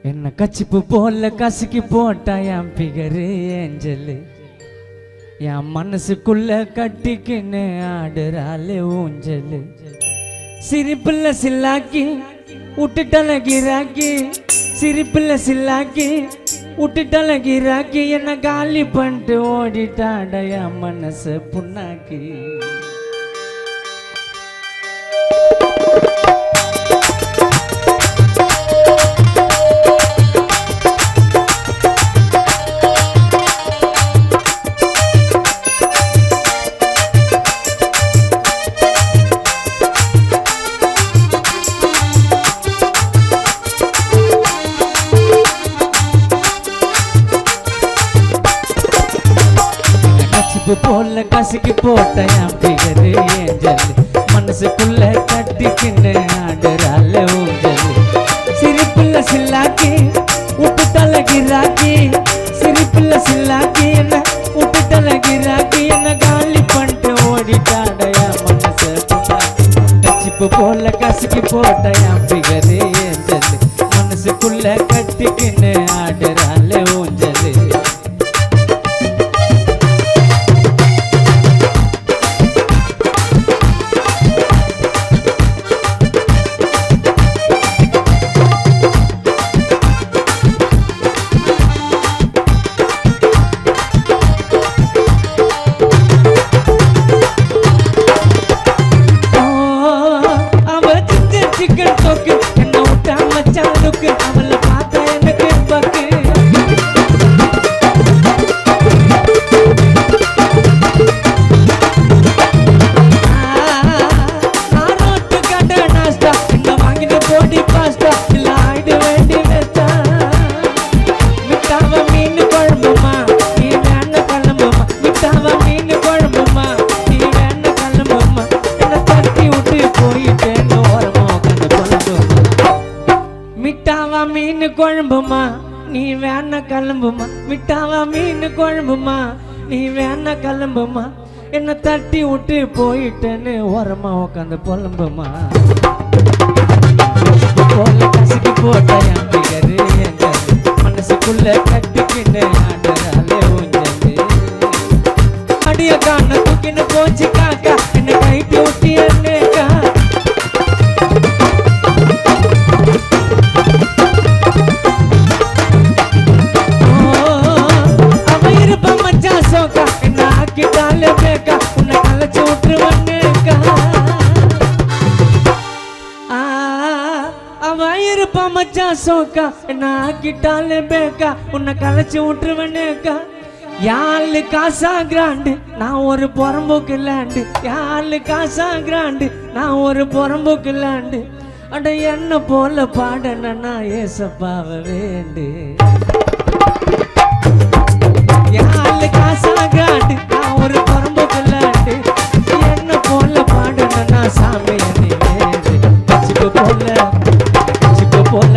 என்ன கச்சிப்பு போல கசக்கி போட்டா என் பிகரு ஏஞ்சலு என் மனசுக்குள்ள கட்டிக்கின்னு ஆடுறாளே ஊஞ்சலு சிரிப்புல சில்லாக்கி விட்டுட்டல கிராக்கி சிரிப்புல சில்லாக்கி விட்டுட்டல கிராக்கி என்ன காலி பண்ணிட்டு ஓடிட்டாட என் மனசு புண்ணாக்கி போல கசக்கி போட்ட என் பிகரு ஏஞ்சல் மனசுக்குள்ள கட்டிக்கின்னு ஆடுறாள் ஊஞ்சல் சிரிப்புள்ள சில்லாக்கி விட்டுட்டல கிராக்கி சிரிப்புள்ள சில்லாக்கி என்ன விட்டுட்டல கிராக்கி என்ன காலி பண்ணிட்டு ஓடிட்டாட என் மனசு கச்சிப்பு போல கசக்கி போட்ட என் பிகரு ஏஞ்சல் மனசுக்குள்ள கட்டிக்கின்னு ஆடுறாள் ஊஞ்சல் மீன் குழம்புமா நீ வேணா கிளம்புமா மிட்டாவா மீன் குழம்புமா நீ வேணா கிளம்புமா என்ன தட்டி விட்டு போயிட்டேன்னு ஓரமா உட்காந்து புலம்புமா போல கசக்கி போட்ட என் பிகரு ஏஞ்சல் மனசுக்குள்ள கட்டிக்கின்னு ஆடுறாளே ஊஞ்சல் அடிய காண தூக்கின்னு போச்சு காக்கா என்ன கைட்டி விட்டு என்னக்கா சோக்கா நான் கிட்டாலே பேக்கா உன்னை கலைச்சு விட்டுருவனேக்கா யாழ் காசா கிராண்டு நான் ஒரு புறம்போக்கு லேண்டு யாழ் காசா கிராண்டு நான் ஒரு புறம்போக்கு லேண்டு அட என்ன போல பாடனா ஏசப்பாவ வேண்டு யாழ் காசா கிராண்டு நான் ஒரு புறம்போக்கு லேண்டு என்ன போல பாடனா சாமி நீ வேண்டு கச்சிப்பு போல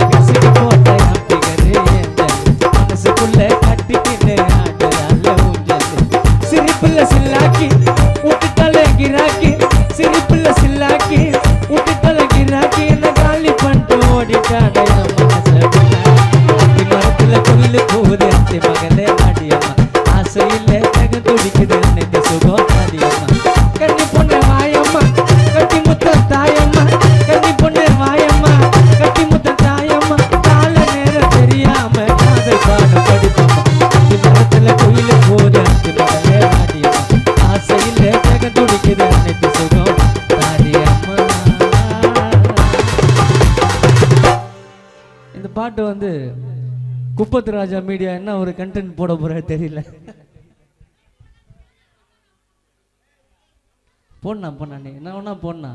கசிக்கு போட்ட என் பிகரு ஏஞ்சல் மனசுக்குள்ள கட்டிக்கின்னு ஆடுறாள் ஊஞ்சல் சிரிப்புள்ள சில்லாக்கி விட்டுட்டல கிராக்கி சிரிப்புள்ள சில்லாக்கி விட்டுட்டல கிராக்கி என்ன காலி பண்ணிட்டு ஓடிட்டாட என் மனசு மரத்துல புல்லு போகுது அத்தி மகளே ஆடியம்மா ஆசையில் தக துடிக்குது அன்னைக்கு சுகம் ஆடியம்மா கண்ணி பொண்ணு வாயம்மா கட்டி முத்த தாயம்மா கண்ணி பொண்ணு வாயம்மா கட்டி முத்த இந்த பாட்டு வந்து குப்பத்து ராஜா மீடியா என்ன ஒரு கண்டென்ட் போட போற தெரியல போடனா நீ என்ன வேணா போடனா